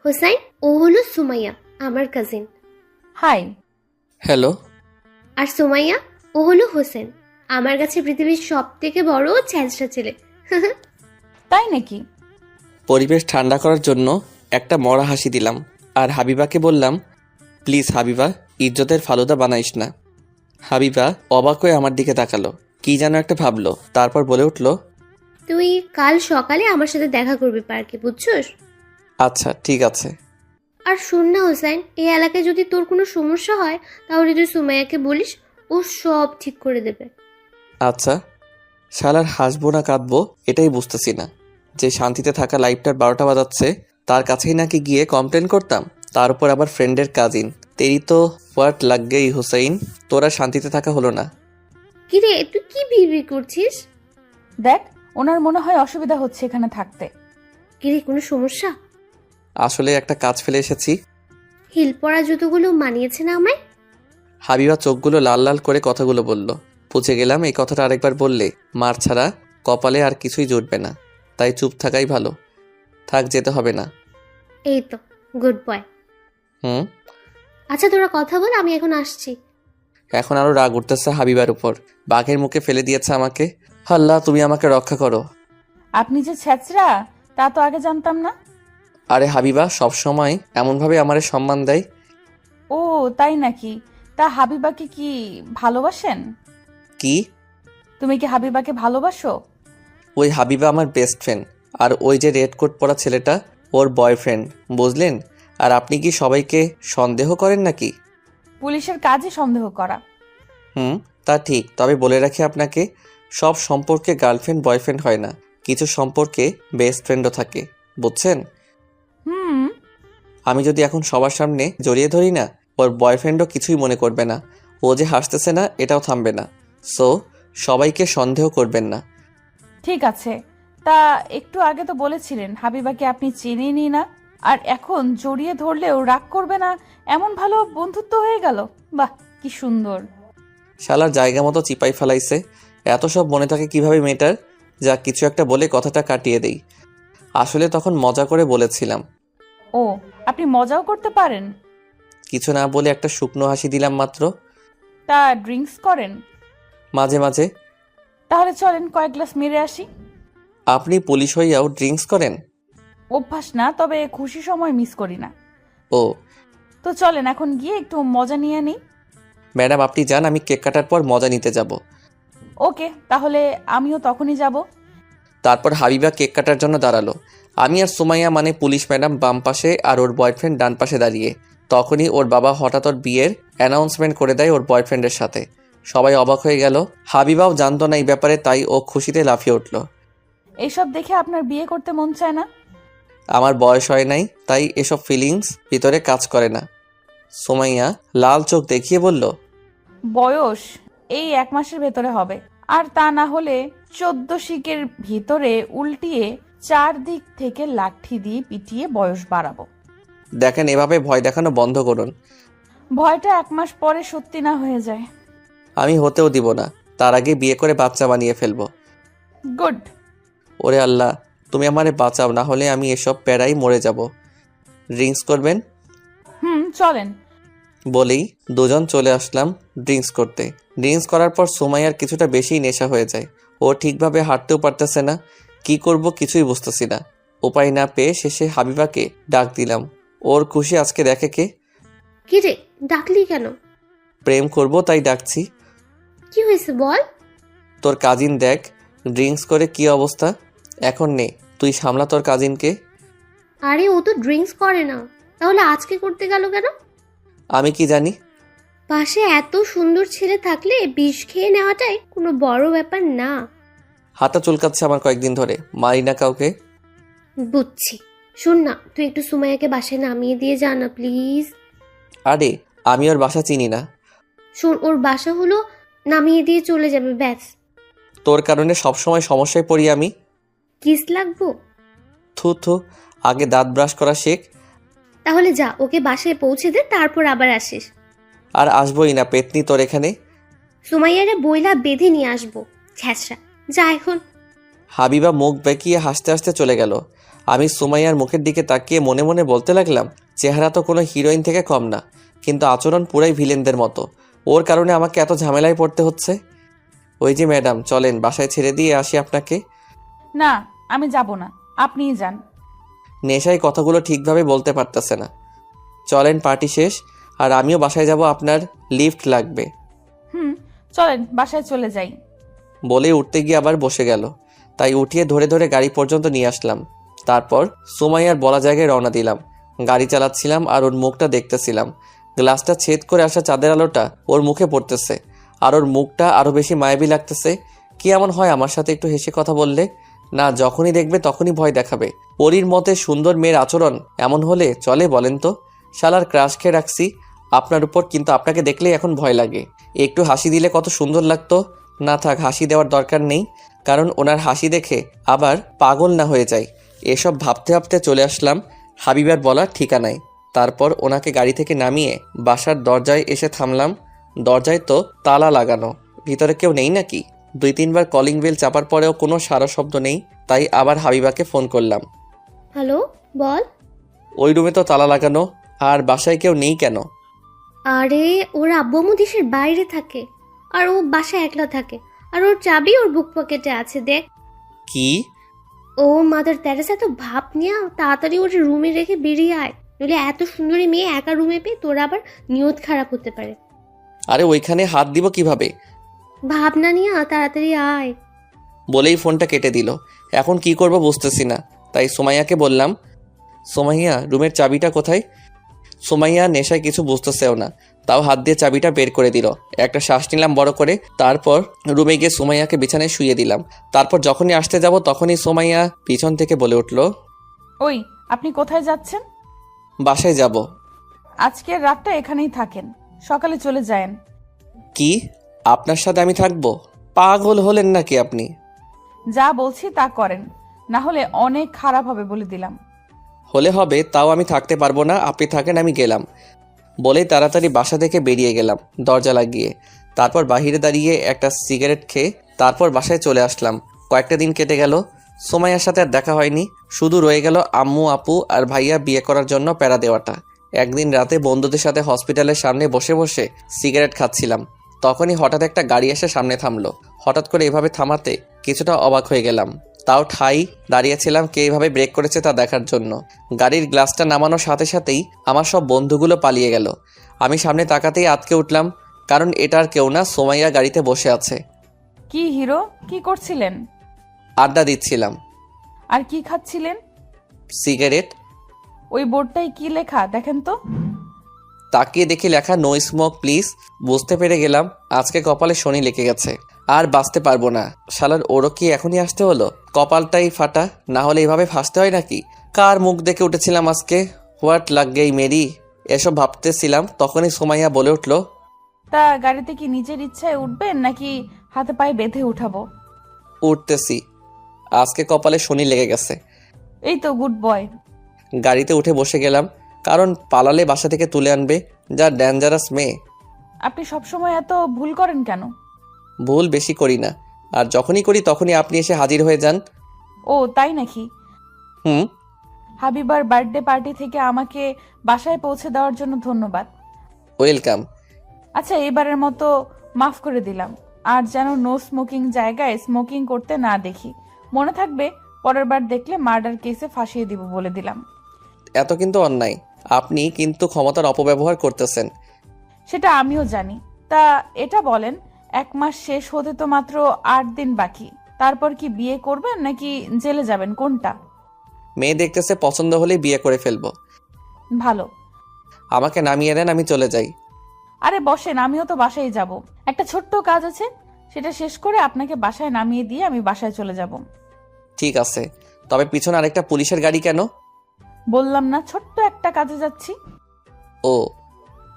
হোসাইন, ও হলো সুমাইয়া, আমার cousin. High. Hello. আর সুমাইয়া, ও হলো হোসেন, আমার কাছে পৃথিবীর সব থেকে বড় ছ্যাঁচড়া ছেলে। তাই নাকি? পরিবেশ ঠান্ডা করার জন্য একটা মরা হাসি দিলাম আর হাবিবাকে বললাম, প্লিজ হাবিবা, ইজ্জতের ফালুদা বানাইস না। হাবিবা অবাক হয়ে আমার দিকে তাকালো, কি যেন একটা ভাবলো, তারপর বলে উঠল, তুই কাল সকালে আমার সাথে দেখা করবি পার্কে, বুঝছস? আচ্ছা ঠিক আছে। আর শোন না হোসাইন, এই এলাকায় যদি তোর কোনো সমস্যা হয় তাহলে তুই সুমাইয়াকে বলিস, ও সব ঠিক করে দেবে। আচ্ছা। শালার হাসবো না কাঁদবো এটাই বুঝতেছি না। যে শান্তিতে থাকা লাইফটার 12টা বাজাচ্ছে, তার কাছেই নাকি গিয়ে কমপ্লেন করতাম, তার উপর আবার ফ্রেন্ডের কাজিন। তেরি তো হোয়াট লাগ গেই হুসাইন, তোরা শান্তিতে থাকা হলো না। কিরে, তুই কি বিড়বিড় করছিস? দেখ, ওনার মনে হয় অসুবিধা হচ্ছে এখানে থাকতে। কিরে, কোনো সমস্যা? আসলে একটা কাজ ফেলে এসেছি। হিল পরা জুতোগুলো মানিয়েছে না আমায়? হাবিবা চোখগুলো লাল লাল করে কথাগুলো বলল। বুঝে গেলাম এই কথাটা আরেকবার বললে মার ছাড়া কপালে আর কিছুই জুটবে না, তাই চুপ থাকাই ভালো। থাক, যেতে হবে না। এই তো, গুড বয়। হুম। আচ্ছা তোরা কথা বল, আমি এখন আসছি। এখন আরো রাগ উঠতেছে হাবিবার উপর, বাঘের মুখে ফেলে দিয়েছে আমাকে। আল্লাহ, তুমি আমাকে রক্ষা করো। আপনি যে ছ্যাচরা তা তো আগে জানতাম না। আরে হাবিবা সবসময় এমনভাবে আমারে সম্মান দেয়। ও তাই নাকি? তা হাবিবাকে কি ভালোবাসেন? কি? তুমি কি হাবিবাকে ভালোবাসো? ওই হাবিবা আমার বেস্ট ফ্রেন্ড, আর ওই যে রেড কোট পরা ছেলেটা ওর বয়ফ্রেন্ড, বুঝলেন? আর আপনি কি সবাইকে সন্দেহ করেন নাকি? পুলিশের কাজই সন্দেহ করা। হুম, তা ঠিক। তবে বলে রাখি আপনাকে, সব সম্পর্কে গার্লফ্রেন্ড বয়ফ্রেন্ড হয় না, কিছু সম্পর্কে বেস্ট ফ্রেন্ডও থাকে, বুঝছেন? হুম। আমি যদি এখন সবার সামনে জড়িয়ে ধরি না, ওর বয়ফ্রেন্ডও কিছুই মনে করবে না। ও যে হাসতেছে না এটাও থামবে না। সো সবাইকে সন্দেহ করবেন না। ঠিক আছে। তা একটু আগে তো বলেছিলেন হাবিবাকে আপনি চেনেনই না, আর এখন জড়িয়ে ধরলেও রাগ করবে না, এমন ভালো বন্ধুত্ব হয়ে গেল। বাহ, কি সুন্দর। শালার জায়গা মতো চিপাই ফেলাইছে। এত সব মনে থাকে কিভাবে মেয়েটার? যা কিছু একটা বলে কথাটা কাটিয়ে দেই। আসলে তখন মজা করে বলেছিলাম। ও, আপনি মজাও করতে পারেন? কিছু না বলে একটা শুকনো হাসি দিলাম মাত্র। তা ড্রিঙ্কস করেন? মাঝে মাঝে। তাহলে চলেন কয়েক গ্লাস মেরে আসি। আপনি পুলিশ হইয়াও ড্রিঙ্কস করেন? অভ্যাস না, তবে খুশি সময় মিস করি না। ও তো চলেন এখন গিয়ে একটু মজা নিয়ে নিই। ম্যাডাম, আপনি যান, আমি কেক কাটার পর মজা নিতে যাব। ওকে, তাহলে আমিও তখনই যাব। তারপর হাবিবা কেক কাটার জন্য দাঁড়ালো। আমি আর সুমাইয়া মানে পুলিশ ম্যাডাম বাম পাশে আর ওর বয়ফ্রেন্ড ডান পাশে দাঁড়িয়ে। তখনই ওর বাবা হঠাৎ ওর বিয়ের অ্যানাউন্সমেন্ট করে দেয় ওর বয়ফ্রেন্ডের সাথে। সবাই অবাক হয়ে গেল। হাবিবাও জানতো না এই ব্যাপারে, তাই ও খুশিতে লাফিয়ে উঠল। এইসব দেখে আপনার বিয়ে করতে মন চায় না? আমার বয়স হয় নাই, তাই এসব ফিলিংস ভিতরে কাজ করে না। সুমাইয়া লাল চোখ দেখিয়ে বলল, বয়স এই 1 মাসের ভেতরে হবে, আর তা না হলে 14 শিকের ভিতরে উল্টিয়ে 4 দিক থেকে লাঠি দিয়ে পিটিয়ে বয়স বাড়াবো। দেখেন, এভাবে ভয় দেখানো বন্ধ করুন। ভয়টা 1 মাস পরে সত্যি না হয়ে যায়। আমি হতেও দিব না, তার আগে বিয়ে করে বাচ্চা বানিয়ে ফেলবো। গুড। ওরে আল্লাহ, তুমি আমারে বাঁচাও, না হলে আমি এসব প্যারাই মরে যাব। ড্রিঙ্কস করবেন? চলেন। বলেই দুজন চলে আসলাম ড্রিঙ্কস করতে। ড্রিঙ্কস করার পর সুমাইয়ার কিছুটা বেশিই নেশা হয়ে যায়। ও ঠিকভাবে হাঁটতেও পারতেছে না, কি করব কিছুই বুঝতেছি না। উপায় না পেয়ে শেষে হাবিবাকে ডাক দিলাম। ওর খুশি আজকে দেখে কে। কিরে, ডাকলি কেন? প্রেম করব তাই ডাকছি। কি হয়েছে বল? তোর কাজিন দেখ ড্রিঙ্কস করে কি অবস্থা। এখন নে, তুই সামলা তোর কাজিনকে। আরে ও তো ড্রিঙ্কস করে না, তাহলে আজকে করতে গেল কেন? আমি কি জানি। পাশে এত সুন্দর ছেলে থাকলে বিষ খেয়ে নেওয়াটাই কোনো বড় ব্যাপার না। হাতটা চুলকাচ্ছে আমার কয়েকদিন ধরে, মারি না কাউকে। বুঝছি। শোন না, তুই একটু সুমাইয়াকে বাসায় নামিয়ে দিয়ে যা না প্লিজ। আরে আমি ওর বাসা চিনি না। শোন, ওর বাসা হলো নামিয়ে দিয়ে চলে যাবে, ব্যাস। তোর কারণে সবসময় সমস্যায় পড়ি আমি। কিস লাগবো? থু থু, আগে দাঁত ব্রাশ করা শেখ। তাহলে যা, ওকে বাসায় পৌঁছে দে, তারপর আবার আসিস। আর আসবোই না পেতনি তোর এখানে। সুমাইয়ারে বইলা বেঁধে নিয়ে আসবো, ছ্যাঁচড়া। যা এখন। হাবিবা মুখ বেঁকিয়ে হাসতে হাসতে চলে গেল। আমি সুমাইয়ার মুখের দিকে তাকিয়ে মনে মনে বলতে লাগলাম, চেহারা তো কোনো হিরোইন থেকে কম না, কিন্তু আচরণ পুরাই ভিলেনদের মতো। ওর কারণে আমাকে এত ঝামেলায় পড়তে হচ্ছে। ওই যে ম্যাডাম, চলেন বাসায় ছেড়ে দিয়ে আসি আপনাকে। না, আমি যাব না, আপনিই যান। নেশায় কথাগুলো ঠিকভাবে বলতে পারতেছে না। চলেন, পার্টি শেষ, আর আমিও বাসায় যাব, আপনার লিফট লাগবে। চলেন বাসায় চলে যাই। বলে উঠতে গিয়ে আবার বসে গেল, তাই উঠিয়ে ধরে ধরে গাড়ি পর্যন্ত নিয়ে আসলাম। তারপর সুমাইয়ার বলা জায়গায় রওনা দিলাম। গাড়ি চালাচ্ছিলাম আর ওর মুখটা দেখতেছিলাম। গ্লাসটা ছেদ করে আসা চাঁদের আলোটা ওর মুখে পড়তেছে, আর ওর মুখটা আরও বেশি মায়াবী লাগতেছে। কি এমন হয় আমার সাথে একটু হেসে কথা বললে? না, যখনই দেখবে তখনই ভয় দেখাবে। পরীর মতে সুন্দর মেয়ের আচরণ এমন হলে চলে বলেন তো? শালার ক্রাশ খেয়ে রাখছি আপনার উপর, কিন্তু আপনাকে দেখলেই এখন ভয় লাগে। একটু হাসি দিলে কত সুন্দর লাগতো। না থাক, হাসি দেওয়ার দরকার নেই, কারণ ওনার হাসি দেখে আবার পাগল না হয়ে যায়। এসব ভাবতে ভাবতে চলে আসলাম হাবিবার বলার ঠিকানায়। তারপর ওনাকে গাড়ি থেকে নামিয়ে বাসার দরজায় এসে থামলাম। দরজায় তো তালা লাগানো, ভিতরে কেউ নেই নাকি? 2-3 বার কলিং বেল চাপার পরেও কোনো সারা শব্দ নেই, তাই আবার হাবিবাকে ফোন করলাম। হ্যালো, বল। ওই রুমে তো তালা লাগানো, আর বাসায় কেউ নেই কেন? আরে ওর আব্বু আম্মু দেশের বাইরে থাকে, আর ও বাসায় একলা থাকে, আর ওর চাবি ওর বুক পকেটে আছে, দেখ। কি? ও মাদার তেরেসা, তো ভাব নিয়া তাড়াতাড়ি ওর রুমে রেখে বেরিয়ে আয়, নইলে এত সুন্দরী মেয়ে একা রুমে পেয়ে তোর আবার নিয়ত খারাপ হতে পারে। আরে ওইখানে হাত দিব কিভাবে? ভাবনা নিয়া তাড়াতাড়ি আয়। বলেই ফোনটা কেটে দিল। এখন কি করব বুঝতেছি না, তাই সোমাইয়াকে বললাম, সোমাইয়া রুমের চাবিটা কোথায়? সোমাইয়া নেশায় কিছু বুঝতেছেও না, তাও হাত দিয়ে চাবিটা বের করে দিল। একটা শ্বাস নিলাম বড় করে, তারপর রুমে গিয়ে সোমাইয়াকে বিছানায় শুইয়ে দিলাম। তারপর যখনই আসতে যাব তখনই সোমাইয়া পিছন থেকে বলে উঠল, ওই, আপনি কোথায় যাচ্ছেন? বাসায় যাব। আজকের রাতটা এখানেই থাকেন, সকালে চলে যায়েন। কি? আপনার সাথে আমি থাকবো? পাগল হলেন নাকি আপনি? যা বলছি তা করেন, না হলে অনেক খারাপ হবে বলে দিলাম। হলে হবে, তাও আমি থাকতে পারবো না, আপনি থাকেন, আমি গেলাম। বলেই তাড়াতাড়ি বাসা থেকে বেরিয়ে গেলাম দরজা লাগিয়ে। তারপর বাহিরে দাঁড়িয়ে একটা সিগারেট খেয়ে তারপর বাসায় চলে আসলাম। কয়েকটা দিন কেটে গেল, সোমাইয়ার সাথে আর দেখা হয়নি। শুধু রয়ে গেল আম্মু, আপু আর ভাইয়া বিয়ে করার জন্য প্যারা দেওয়াটা। একদিন রাতে বন্ধুদের সাথে হসপিটালের সামনে বসে বসে সিগারেট খাচ্ছিলাম, তখনই হঠাৎ একটা গাড়ি এসে সামনে থামলো। হঠাৎ করে এভাবে থামাতে কিছুটা অবাক হয়ে গেলাম, তাও ঠাই দাঁড়িয়েছিলাম কে এভাবে ব্রেক করেছে তা দেখার জন্য। গাড়ির গ্লাসটা নামানোর সাথে সাথেই আমার সব বন্ধুগুলো পালিয়ে গেল। আমি সামনে তাকাতেই আটকে উঠলাম, কারণ এটা আর কেউ না, সোমাইয়া গাড়িতে বসে আছে। কি হিরো, কি করছিলেন? আড্ডা দিচ্ছিলাম। আর কি খাচ্ছিলেন? সিগারেট। ওই বোর্ডটায় কি লেখা দেখেন তো। তাকিয়ে দেখি লেখা নো স্মোক প্লিজ। বুঝতে পেরে গেলাম আজকে কপালে শনি লেগে গেছে, আর বাঁচতে পারবো না। শালার ওরও কি এখনই আসতে হলো? কপালটাই ফাটা, না হলে এভাবে ফাঁসতে হয় নাকি? কার মুখ দেখে উঠেছিলাম আজকে? হোয়াট লাগ গেই মেরি। এসব ভাবতেছিলাম তখনই সোমাইয়া বলে উঠল, তা গাড়িতে কি নিজের ইচ্ছায় উঠবেন নাকি হাতে পায়ে বেঁধে উঠাবো? উঠতেছি, আজকে কপালে শনি লেগে গেছে। এই তো, গুড বয়। গাড়িতে উঠে বসে গেলাম, কারণ পালালে বাসা থেকে তুলে আনবে, যা ডেঞ্জারাস মেয়ে। আপনি সবসময় এত ভুল করেন কেন? ভুল বেশি করি না, আর যখনই করি তখনই আপনি এসে হাজির হয়ে যান। ও তাই নাকি? হুম। হাবিবার বার্থডে পার্টি থেকে আমাকে বাসায় পৌঁছে দেওয়ার জন্য ধন্যবাদ। ওয়েলকাম। আচ্ছা, এবারের মতো মাফ করে দিলাম, আর যেন নো স্মোকিং জায়গায় স্মোকিং করতে না দেখি। মনে থাকবে, পরের বার দেখলে মার্ডার কেসে ফাঁসিয়ে দিব বলে দিলাম। এত কিন্তু অন্যায়, আপনি কিন্তু ক্ষমতার অপব্যবহার করতেছেন। সেটা আমিও জানি। তা এটা বলেন, 1 মাস শেষ হতে তো মাত্র 8 দিন বাকি, তারপর কি বিয়ে করবেন নাকি জেলে যাবেন, কোনটা? মেয়ে দেখতেছে, পছন্দ হলেই বিয়ে করে ফেলবো। ভালো। আমাকে নামিয়ে দেন, আমি চলে যাই। আরে বসেন, আমিও তো বাসায় যাব। একটা ছোট্ট কাজ আছে, সেটা শেষ করে আপনাকে বাসায় নামিয়ে দিয়ে আমি বাসায় চলে যাব। ঠিক আছে, তবে পিছনে আরেকটা পুলিশের গাড়ি কেন? বললাম না, ছোট্ট একটা কাজে যাচ্ছি। ও,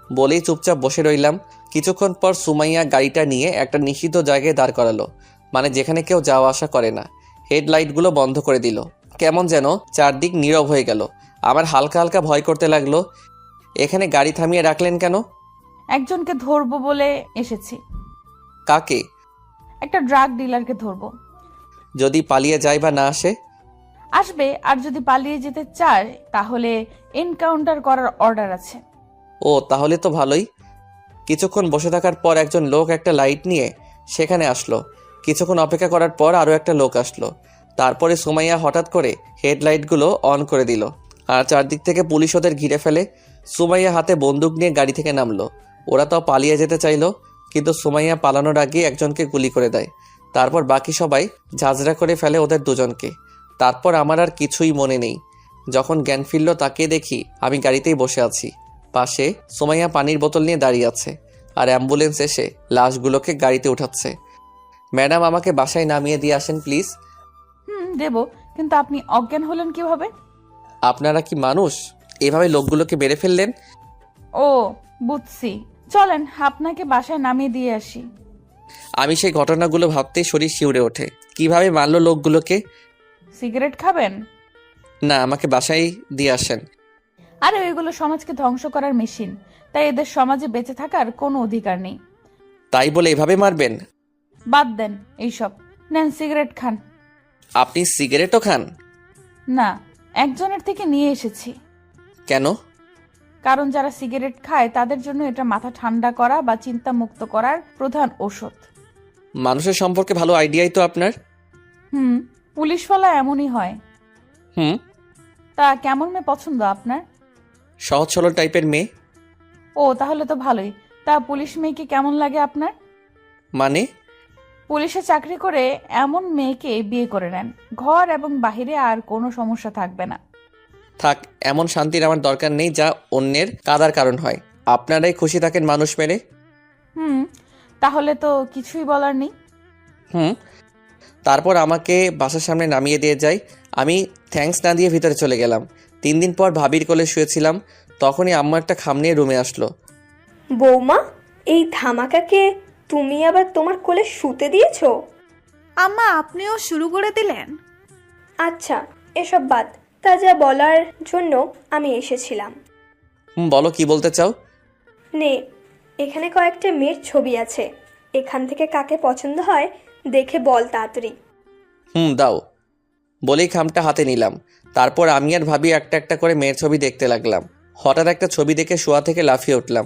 বলেই চুপচাপ বসে রইলাম। কিছুক্ষণ পর সুমাইয়া গাড়িটা নিয়ে একটা নিষিদ্ধ জায়গায় দাঁড় করালো, মানে যেখানে কেউ যাওয়া আসা করে না। হেডলাইটগুলো বন্ধ করে দিল, কেমন যেন চারদিক নীরব হয়ে গেল। আমার হালকা হালকা ভয় করতে লাগলো। এখানে গাড়ি থামিয়ে রাখলেন কেন? একজনকে ধরবো বলে এসেছি। কাকে? একটা ড্রাগ ডিলারকে ধরবো। যদি পালিয়ে যায় বা না আসে? আসবে, আর যদি পালিয়ে যেতে চায় তাহলে এনকাউন্টার করার অর্ডার আছে। ও তাহলে তো ভালোই। কিছুক্ষণ বসে থাকার পর একজন লোক একটা লাইট নিয়ে সেখানে আসলো। কিছুক্ষণ অপেক্ষা করার পর আরও একটা লোক আসলো। তারপরে সুমাইয়া হঠাৎ করে হেডলাইটগুলো অন করে দিল, আর চারদিক থেকে পুলিশ ওদের ঘিরে ফেলে। সুমাইয়া হাতে বন্দুক নিয়ে গাড়ি থেকে নামলো। ওরা তো পালিয়ে যেতে চাইলো, কিন্তু সুমাইয়া পালানোর আগে একজনকে গুলি করে দেয়। তারপর বাকি সবাই ঝাঁঝরা করে ফেলে ওদের দুজনকে। তারপর আমার আর কিছুই মনে নেই। যখন জ্ঞান ফিরল তাকে দেখি আমি গাড়িতেই বসে আছি। পাশে সুমাইয়া পানির বোতল নিয়ে দাঁড়িয়ে আছে, আর অ্যাম্বুলেন্স এসে লাশগুলোকে গাড়িতে উঠাচ্ছে। ম্যাডাম, আমাকে বাসায় নামিয়ে দিয়ে আসেন প্লিজ। দেব, কিন্তু আপনি অজ্ঞান হলেন কিভাবে? আপনারা কি মানুষ? এভাবে লোকগুলোকে মেরে ফেললেন? ও বুঝছি, চলেন আপনাকে বাসায় নামিয়ে দিয়ে আসি। আমি সেই ঘটনাগুলো ভাবতেই শরীর শিউরে ওঠে। কিভাবে মারলো লোকগুলোকে? সিগারেট খাবেন? না, আমাকে বাসায় দিয়ে আসেন। আরে ওইগুলো সমাজকে ধ্বংস করার মেশিন, তাই এদের সমাজে বেঁচে থাকার কোনো অধিকার নেই। তাই বলে এভাবে মারবেন? বাদ দেন এইসব, নেন সিগারেট খান। আপনি সিগারেটও খান? না, একজনের থেকে নিয়ে এসেছি। কেন? কারণ যারা সিগারেট খায় তাদের জন্য এটা মাথা ঠান্ডা করা বা চিন্তা মুক্ত করার প্রধান ঔষধ। মানুষের সম্পর্কে ভালো আইডিয়াই তো আপনার। পুলিশওয়ালা এমনই হয়। হুম। তা কেমন মেয়ে পছন্দ আপনার? সহজ সরল টাইপের মেয়ে। ও তাহলে তো ভালোই। তা পুলিশ মেয়েকে কেমন লাগে আপনার? মানে? পুলিশে চাকরি করে এমন মেয়েকে বিয়ে করে নেন, ঘর এবং বাহিরে আর কোনো সমস্যা থাকবে না। থাক, এমন শান্তির আমার দরকার নেই যা অন্যের কাদার কারণ হয়। আপনারাই খুশি থাকেন মানুষ মেরে। তাহলে তো কিছুই বলার নেই। তারপর আমাকে বাসার সামনে নামিয়ে দিয়ে যায়। আমি থ্যাঙ্কস না দিয়ে ভিতরে চলে গেলাম। 3 দিন পর ভাবির কোলে শুয়েছিলাম, তখনই আম্মা একটা খাম নিয়ে রুমে আসলো। বৌমা, এই ধামাকাকে তুমি আবার তোমার কোলে শুতে দিয়েছো? আম্মা, আপনিও শুরু করে দিলেন? আচ্ছা, এসব বাদ। তা যা বলার জন্য আমি এসেছিলাম। বলো, কি বলতে চাও? নে, এখানে কয়েকটা মেয়ের ছবি আছে। এখান থেকে কাকে পছন্দ হয় দেখে বল তাড়াতাড়ি। দাও। বলেই খামটা হাতে নিলাম। তারপর আমি আর ভাবি একটা একটা করে মেয়ের ছবি দেখতে লাগলাম। হঠাৎ একটা ছবি দেখে শোয়া থেকে লাফিয়ে উঠলাম।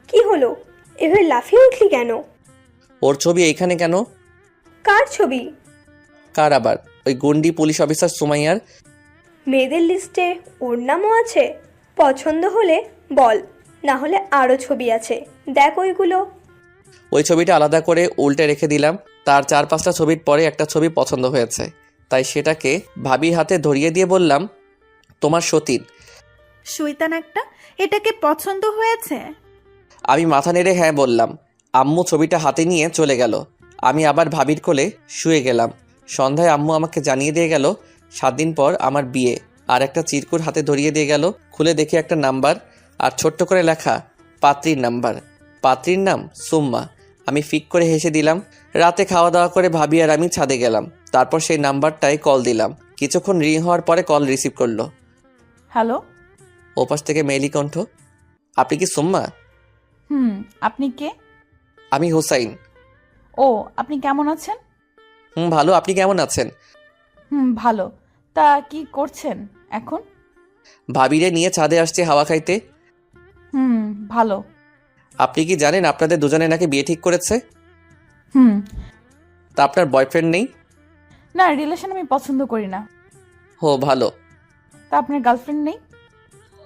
কি হলো? এভাবে লাফিয়ে উঠলি কেন? ওর ছবি এইখানে কেন? কার ছবি? কার আবার? ওই গুন্ডি পুলিশ অফিসার সুমাইয়ার। মেয়েদের লিস্টে ওর নামও আছে? পছন্দ হলে বল, না হলে আরও ছবি আছে, দেখ ওইগুলো। ওই ছবিটা আলাদা করে উল্টে রেখে দিলাম। তার 4-5টা ছবির পরে একটা ছবি পছন্দ হয়েছে, তাই সেটাকে ভাবির হাতে ধরিয়ে দিয়ে বললাম, তোমার সতীন। শয়তান একটা, এটাকে পছন্দ হয়েছে? আমি মাথা নেড়ে হ্যাঁ বললাম। আম্মু ছবিটা হাতে নিয়ে চলে গেল। আমি আবার ভাবির কোলে শুয়ে গেলাম। সন্ধ্যায় আম্মু আমাকে জানিয়ে দিয়ে গেল 7 দিন পর আমার বিয়ে, আর একটা চিরকুট হাতে ধরিয়ে দিয়ে গেল। খুলে দেখি একটা নাম্বার, আর ছোট্ট করে লেখা পাত্রীর নাম্বার। পাত্রীর নাম সুম্মা। আমি ফিক করে হেসে দিলাম। রাতে খাওয়া দাওয়া করে ভাবি আর আমি ছাদে গেলাম। তারপর সেই নাম্বারটায় কল দিলাম। কিছুক্ষণ রিং হওয়ার পরে কল রিসিভ করলো। হ্যালো। ওপাশ থেকে মেইলি কণ্ঠ, আপনি কি সুম্মা? আপনি কে? আমি হুসাইন। ও, আপনি কেমন আছেন? ভালো, আপনি কেমন আছেন? ভালো। তা কি করছেন এখন? ভাবিরে নিয়ে ছাদে আসছে হাওয়া খাইতে। ভালো। আপনি কি জানেন আপনাদের দুজনে নাকি বিয়ে ঠিক করেছে? তা আপনার বয়ফ্রেন্ড নেই? না, রিলেশন আমি পছন্দ করি না। ও ভালো। তা আপনার গার্লফ্রেন্ড নেই?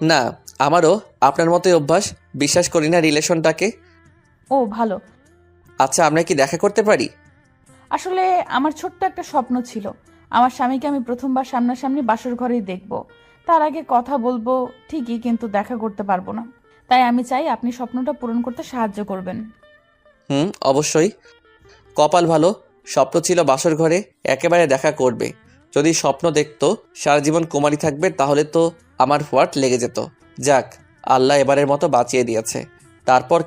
না, আমারও আপনার মতোই অভ্যাস, বিশ্বাস করি না রিলেশনটাকে। ও ভালো। আচ্ছা, আমরা কি দেখা করতে পারি? আসলে আমার ছোট্ট একটা স্বপ্ন ছিল, আমার স্বামীকে আমি প্রথমবার সামনাসামনি বাসর ঘরেই দেখব। তার আগে কথা বলবো ঠিকই, কিন্তু দেখা করতে পারবো না। তাই আমি চাই আপনি স্বপ্নটা পূরণ করতে সাহায্য করবেন। অবশ্যই। কপাল ভালো, স্বপ্ন ছিল বাসর ঘরে একেবারে দেখা করবে। যদি স্বপ্ন দেখতো সারা জীবন কুমারী থাকবে, তাহলে তো আমার হোয়াট লেগে যেত। যাক, আল্লাহ এবারের মতো বাঁচিয়ে দিয়েছে। তারপর